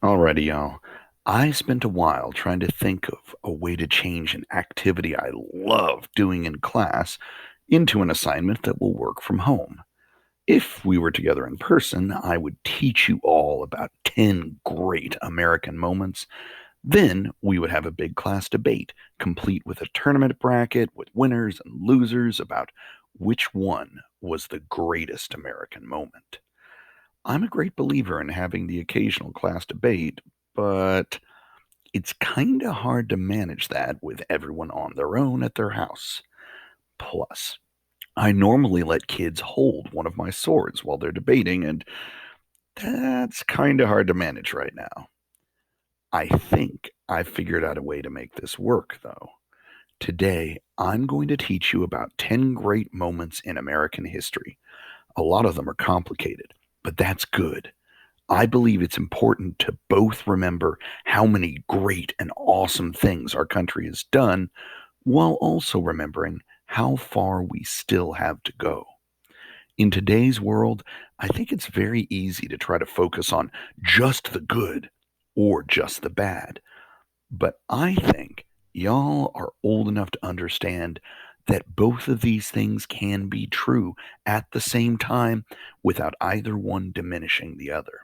Alrighty, y'all. I spent a while trying to think of a way to change an activity I love doing in class into an assignment that will work from home. If we were together in person, I would teach you all about 10 great American moments. Then we would have a big class debate, complete with a tournament bracket with winners and losers about which one was the greatest American moment. I'm a great believer in having the occasional class debate, but it's kind of hard to manage that with everyone on their own at their house. Plus, I normally let kids hold one of my swords while they're debating, and that's kind of hard to manage right now. I think I've figured out a way to make this work, though. Today, I'm going to teach you about 10 great moments in American history. A lot of them are complicated, but that's good. I believe it's important to both remember how many great and awesome things our country has done, while also remembering how far we still have to go. In today's world, I think it's very easy to try to focus on just the good or just the bad. But I think y'all are old enough to understand that both of these things can be true at the same time without either one diminishing the other.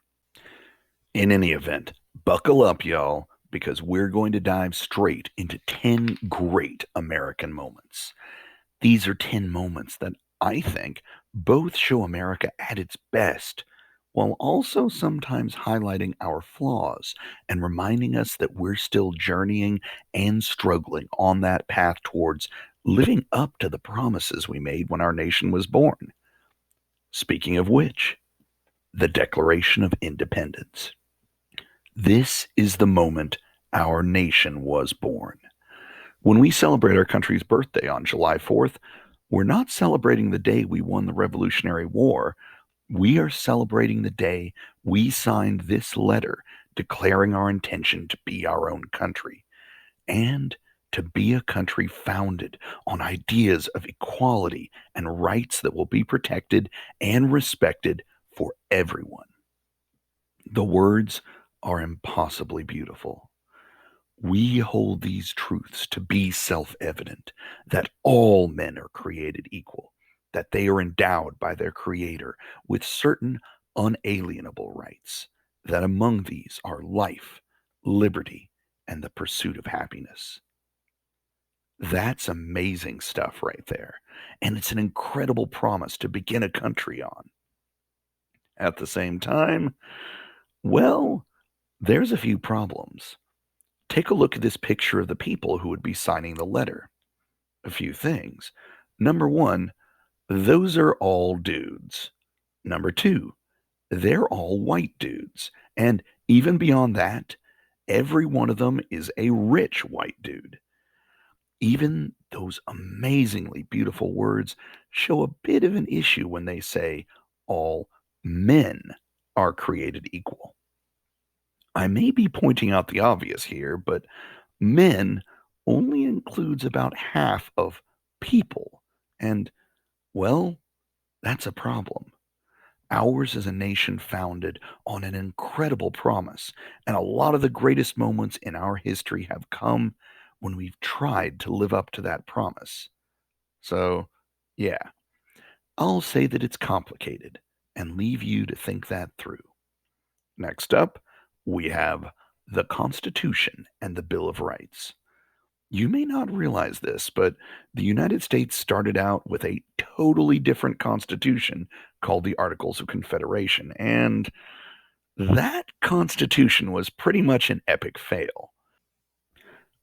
In any event, buckle up, y'all, because we're going to dive straight into 10 great American moments. These are 10 moments that I think both show America at its best, while also sometimes highlighting our flaws and reminding us that we're still journeying and struggling on that path towards living up to the promises we made when our nation was born. Speaking of which, the Declaration of Independence. This is the moment our nation was born. When we celebrate our country's birthday on July 4th, we're not celebrating the day we won the Revolutionary War. We are celebrating the day we signed this letter declaring our intention to be our own country and to be a country founded on ideas of equality and rights that will be protected and respected for everyone. The words are impossibly beautiful. We hold these truths to be self evident that all men are created equal, that they are endowed by their Creator with certain unalienable rights, that among these are life, liberty, and the pursuit of happiness. That's amazing stuff right there. And it's an incredible promise to begin a country on. At the same time, well, there's a few problems. Take a look at this picture of the people who would be signing the letter. A few things. Number one, those are all dudes. Number two, they're all white dudes. And even beyond that, every one of them is a rich white dude. Even those amazingly beautiful words show a bit of an issue when they say all men are created equal. I may be pointing out the obvious here, but men only includes about half of people. And, well, that's a problem. Ours is a nation founded on an incredible promise, and a lot of the greatest moments in our history have come when we've tried to live up to that promise. So, yeah, I'll say that it's complicated and leave you to think that through. Next up, we have the Constitution and the Bill of Rights. You may not realize this, but the United States started out with a totally different constitution called the Articles of Confederation, and that constitution was pretty much an epic fail.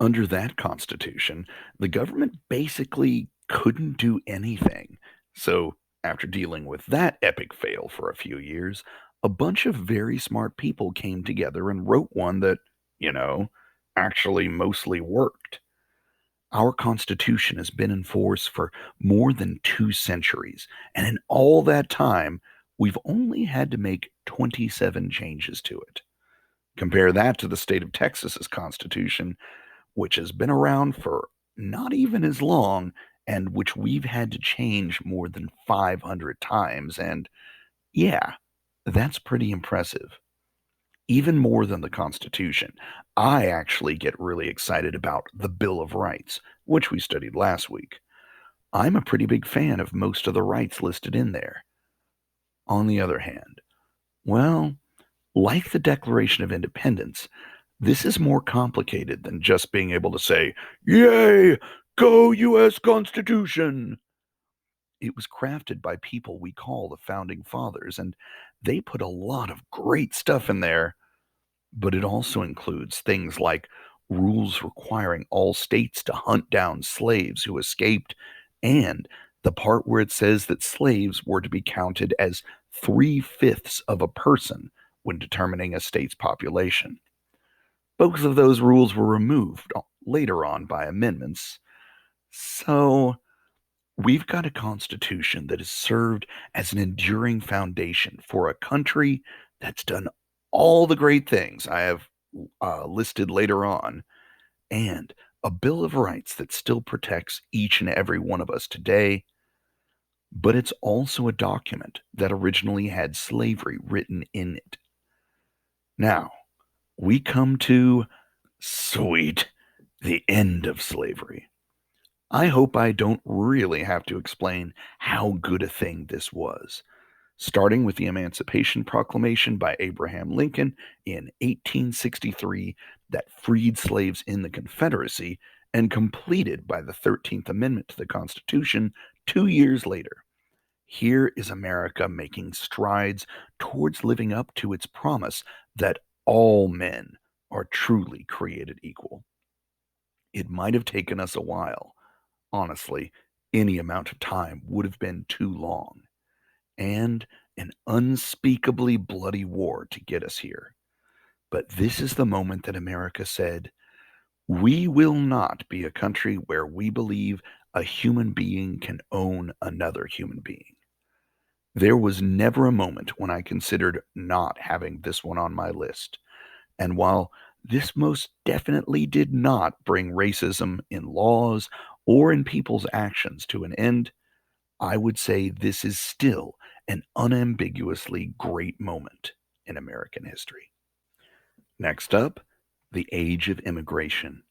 Under that constitution, the government basically couldn't do anything. So, after dealing with that epic fail for a few years, a bunch of very smart people came together and wrote one that, you know, actually mostly worked. Our Constitution has been in force for more than 2 centuries, and in all that time, we've only had to make 27 changes to it. Compare that to the state of Texas's Constitution, which has been around for not even as long, and which we've had to change more than 500 times. And yeah, that's pretty impressive. Even more than the Constitution, I actually get really excited about the Bill of Rights, which we studied last week. I'm a pretty big fan of most of the rights listed in there. On the other hand, well, like the Declaration of Independence, this is more complicated than just being able to say, "Yay, go US Constitution!" It was crafted by people we call the Founding Fathers, and they put a lot of great stuff in there, but it also includes things like rules requiring all states to hunt down slaves who escaped, and the part where it says that slaves were to be counted as 3/5 of a person when determining a state's population. Both of those rules were removed later on by amendments. So we've got a constitution that has served as an enduring foundation for a country that's done all the great things I have listed later on, and a Bill of Rights that still protects each and every one of us today. But it's also a document that originally had slavery written in it. Now, we come to sweet, the end of slavery. I hope I don't really have to explain how good a thing this was, starting with the Emancipation Proclamation by Abraham Lincoln in 1863 that freed slaves in the Confederacy and completed by the 13th Amendment to the Constitution 2 years later. Here is America making strides towards living up to its promise that all men are truly created equal. It might have taken us a while. Honestly, any amount of time would have been too long, and an unspeakably bloody war to get us here. But this is the moment that America said, "We will not be a country where we believe a human being can own another human being." There was never a moment when I considered not having this one on my list. And while this most definitely did not bring racism in laws or in people's actions to an end, I would say this is still an unambiguously great moment in American history. Next up, the age of immigration.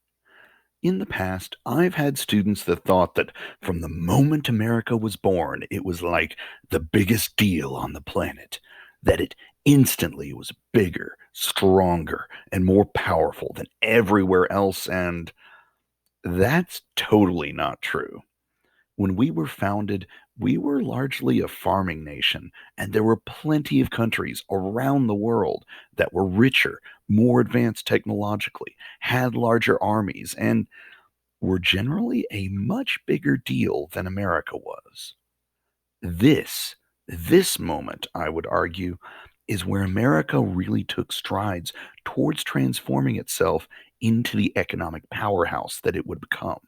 In the past, I've had students that thought that from the moment America was born, it was like the biggest deal on the planet, that it instantly was bigger, stronger, and more powerful than everywhere else, and that's totally not true. When we were founded, we were largely a farming nation, and there were plenty of countries around the world that were richer, more advanced technologically, had larger armies, and were generally a much bigger deal than America was. This moment, I would argue, is where America really took strides towards transforming itself into the economic powerhouse that it would become.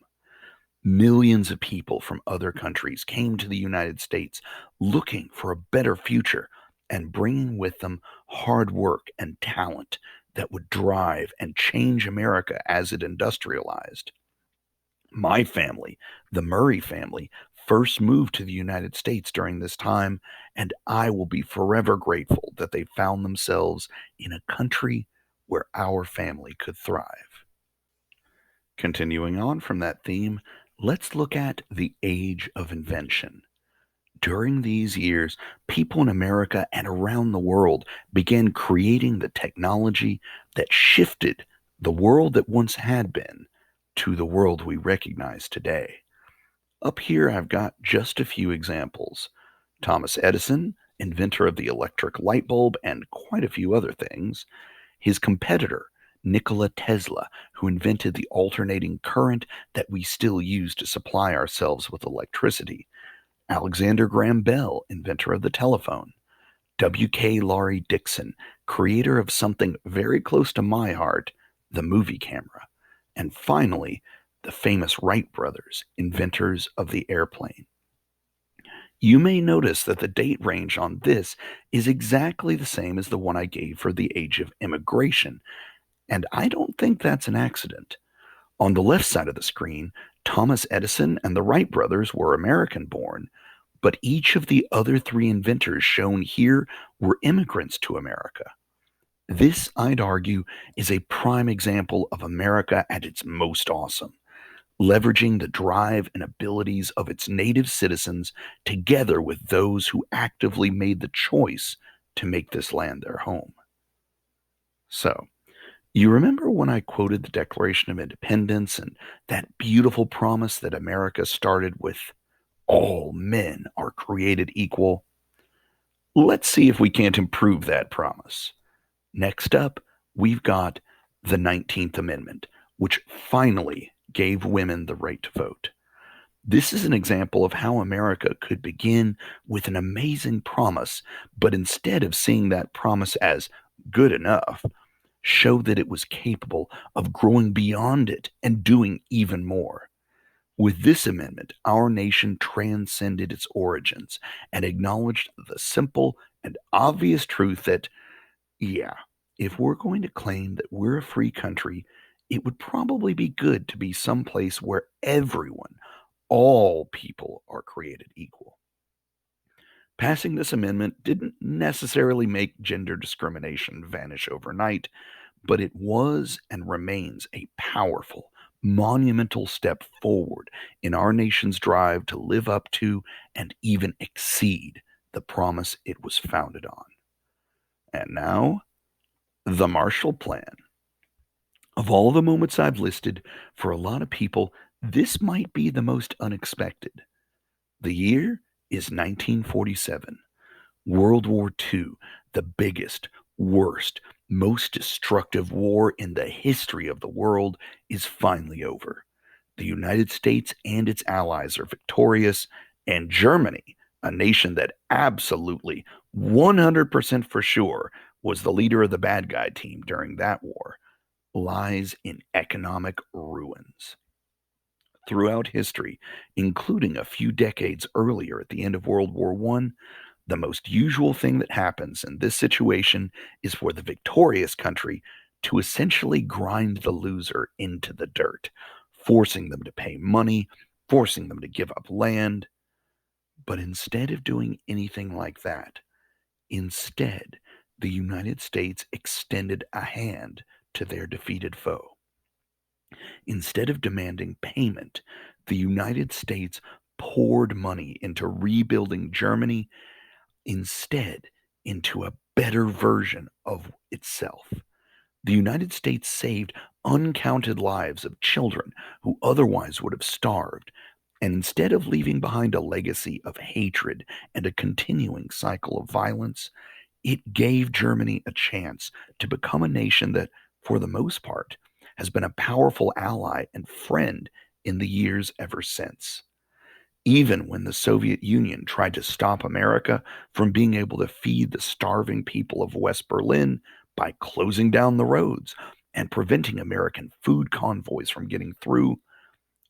Millions of people from other countries came to the United States looking for a better future and bringing with them hard work and talent that would drive and change America as it industrialized. My family, the Murray family, first moved to the United States during this time, and I will be forever grateful that they found themselves in a country where our family could thrive. Continuing on from that theme, let's look at the Age of Invention. During these years, people in America and around the world began creating the technology that shifted the world that once had been to the world we recognize today. Up here, I've got just a few examples. Thomas Edison, inventor of the electric light bulb and quite a few other things. His competitor, Nikola Tesla, who invented the alternating current that we still use to supply ourselves with electricity. Alexander Graham Bell, inventor of the telephone. W.K. Laurie Dixon, creator of something very close to my heart, the movie camera. And finally, the famous Wright brothers, inventors of the airplane. You may notice that the date range on this is exactly the same as the one I gave for the age of immigration, and I don't think that's an accident. On the left side of the screen, Thomas Edison and the Wright brothers were American born, but each of the other three inventors shown here were immigrants to America. This, I'd argue, is a prime example of America at its most awesome, leveraging the drive and abilities of its native citizens together with those who actively made the choice to make this land their home. So, you remember when I quoted the Declaration of Independence and that beautiful promise that America started with all men are created equal? Let's see if we can't improve that promise. Next up, we've got the 19th Amendment, which finally gave women the right to vote. This is an example of how America could begin with an amazing promise, but instead of seeing that promise as good enough, show that it was capable of growing beyond it and doing even more. With this amendment, our nation transcended its origins and acknowledged the simple and obvious truth that, yeah, if we're going to claim that we're a free country, it would probably be good to be someplace where everyone, all people, are created equal. Passing this amendment didn't necessarily make gender discrimination vanish overnight, but it was and remains a powerful, monumental step forward in our nation's drive to live up to and even exceed the promise it was founded on. And now, the Marshall Plan. Of all the moments I've listed, for a lot of people, this might be the most unexpected. The year is 1947. World War II, the biggest, worst, most destructive war in the history of the world, is finally over. The United States and its allies are victorious, and Germany, a nation that absolutely 100% for sure was the leader of the bad guy team during that war, lies in economic ruins. Throughout history, including a few decades earlier at the end of World War I, the most usual thing that happens in this situation is for the victorious country to essentially grind the loser into the dirt, forcing them to pay money, forcing them to give up land. But instead of doing anything like that, instead, the United States extended a hand to their defeated foe. Instead of demanding payment, the United States poured money into rebuilding Germany, instead, into a better version of itself. The United States saved uncounted lives of children who otherwise would have starved, and instead of leaving behind a legacy of hatred and a continuing cycle of violence, it gave Germany a chance to become a nation that, for the most part, has been a powerful ally and friend in the years ever since. Even when the Soviet Union tried to stop America from being able to feed the starving people of West Berlin by closing down the roads and preventing American food convoys from getting through,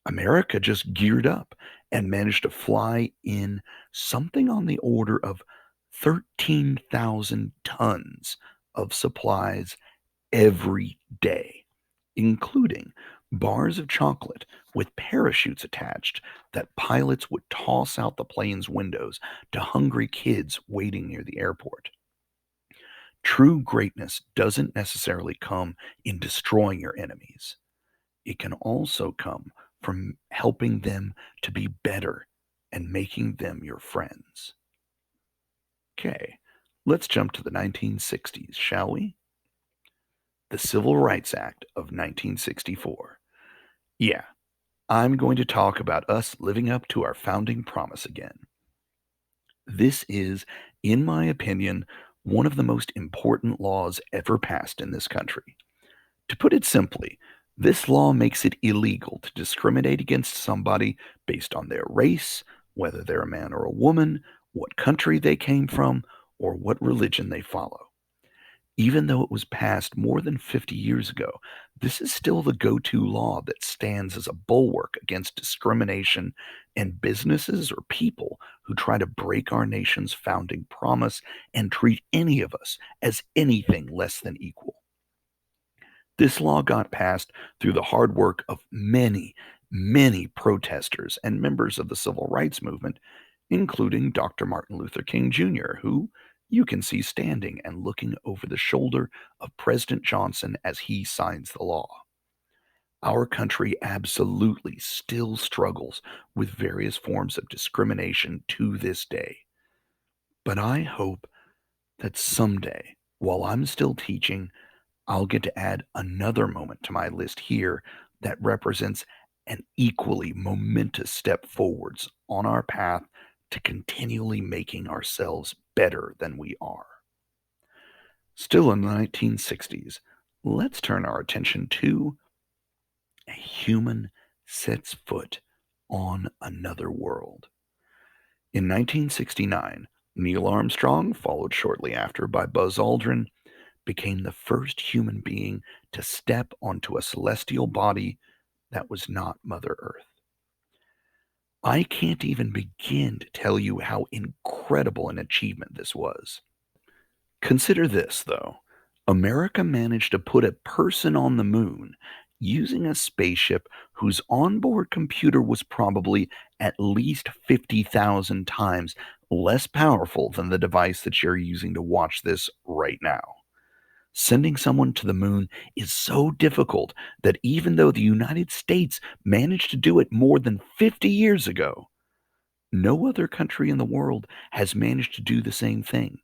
America just geared up and managed to fly in something on the order of 13,000 tons of supplies every day, including bars of chocolate with parachutes attached that pilots would toss out the plane's windows to hungry kids waiting near the airport. True greatness doesn't necessarily come in destroying your enemies. It can also come from helping them to be better and making them your friends. Okay, let's jump to the 1960s, shall we? The Civil Rights Act of 1964. Yeah, I'm going to talk about us living up to our founding promise again. This is, in my opinion, one of the most important laws ever passed in this country. To put it simply, this law makes it illegal to discriminate against somebody based on their race, whether they're a man or a woman, what country they came from, or what religion they follow. Even though it was passed more than 50 years ago, this is still the go to law that stands as a bulwark against discrimination and businesses or people who try to break our nation's founding promise and treat any of us as anything less than equal. This law got passed through the hard work of many, many protesters and members of the civil rights movement, including Dr. Martin Luther King Jr., who, you can see standing and looking over the shoulder of President Johnson as he signs the law. Our country absolutely still struggles with various forms of discrimination to this day. But I hope that someday, while I'm still teaching, I'll get to add another moment to my list here that represents an equally momentous step forwards on our path to continually making ourselves better than we are. Still in the 1960s, let's turn our attention to a human sets foot on another world. In 1969, Neil Armstrong, followed shortly after by Buzz Aldrin, became the first human being to step onto a celestial body that was not Mother Earth. I can't even begin to tell you how incredible an achievement this was. Consider this, though. America managed to put a person on the moon using a spaceship whose onboard computer was probably at least 50,000 times less powerful than the device that you're using to watch this right now. Sending someone to the moon is so difficult that even though the United States managed to do it more than 50 years ago, no other country in the world has managed to do the same thing,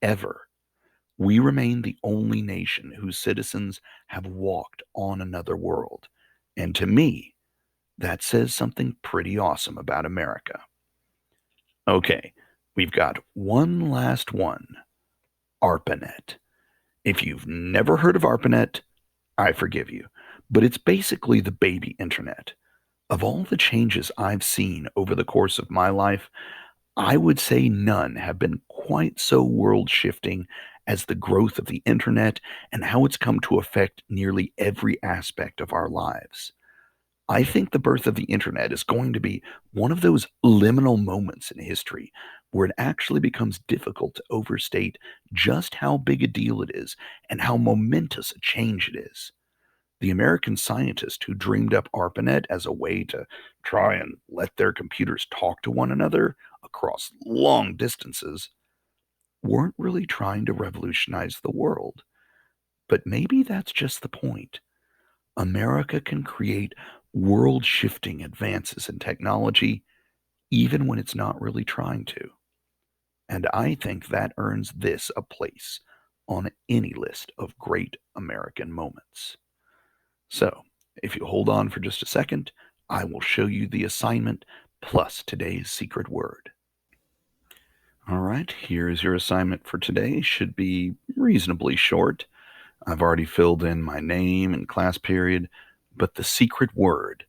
ever. We remain the only nation whose citizens have walked on another world. And to me, that says something pretty awesome about America. Okay, we've got one last one, ARPANET. If you've never heard of ARPANET, I forgive you, but it's basically the baby internet. Of all the changes I've seen over the course of my life, I would say none have been quite so world shifting as the growth of the internet and how it's come to affect nearly every aspect of our lives. I think the birth of the internet is going to be one of those liminal moments in history where it actually becomes difficult to overstate just how big a deal it is and how momentous a change it is. The American scientist who dreamed up ARPANET as a way to try and let their computers talk to one another across long distances weren't really trying to revolutionize the world. But maybe that's just the point. America can create world shifting advances in technology even when it's not really trying to. And I think that earns this a place on any list of great American moments. So, if you hold on for just a second, I will show you the assignment plus today's secret word. All right, here's your assignment for today. Should be reasonably short. I've already filled in my name and class period, but the secret word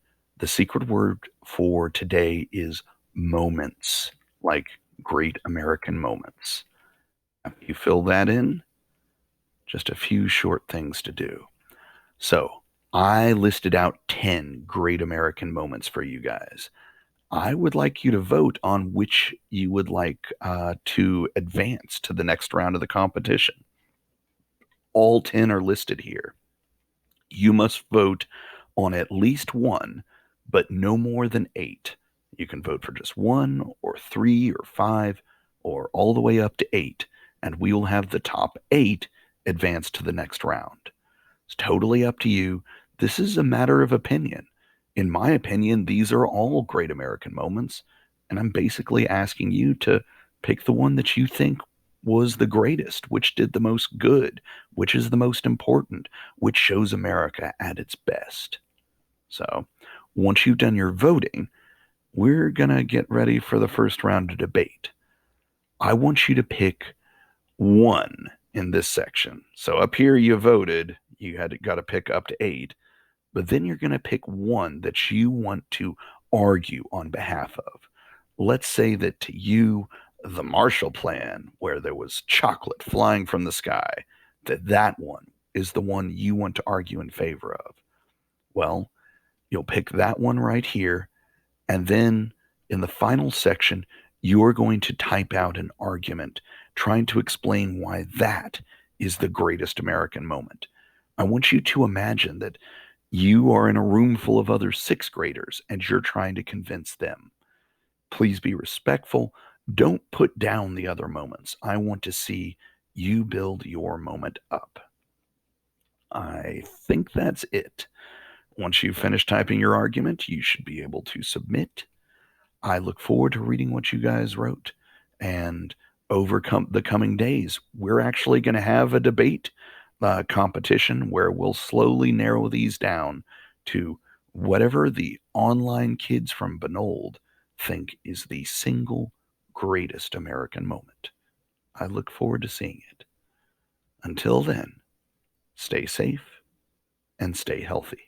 for today is moments, like great American moments. After you fill that in, just a few short things to do. So, I listed out 10 great American moments for you guys. I would like you to vote on which you would like to advance to the next round of the competition. All 10 are listed here. You must vote on at least one, but no more than 8. You can vote for just 1 or 3 or 5 or all the way up to 8, and we will have the top 8 advance to the next round. It's totally up to you. This is a matter of opinion. In my opinion, these are all great American moments, and I'm basically asking you to pick the one that you think was the greatest, which did the most good, which is the most important, which shows America at its best. So, once you've done your voting, we're going to get ready for the first round of debate. I want you to pick one in this section. So, up here you voted, you had got to pick up to 8. But then you're going to pick one that you want to argue on behalf of. Let's say that to you, the Marshall Plan, where there was chocolate flying from the sky, that one is the one you want to argue in favor of. Well, you'll pick that one right here, and then in the final section, you're going to type out an argument trying to explain why that is the greatest American moment. I want you to imagine that you are in a room full of other 6th graders and you're trying to convince them. Please be respectful. Don't put down the other moments. I want to see you build your moment up. I think that's it. Once you've finished typing your argument, you should be able to submit. I look forward to reading what you guys wrote. And over the coming days, we're actually going to have a debate competition where we'll slowly narrow these down to whatever the online kids from Benold think is the single greatest American moment. I look forward to seeing it. Until then, stay safe and stay healthy.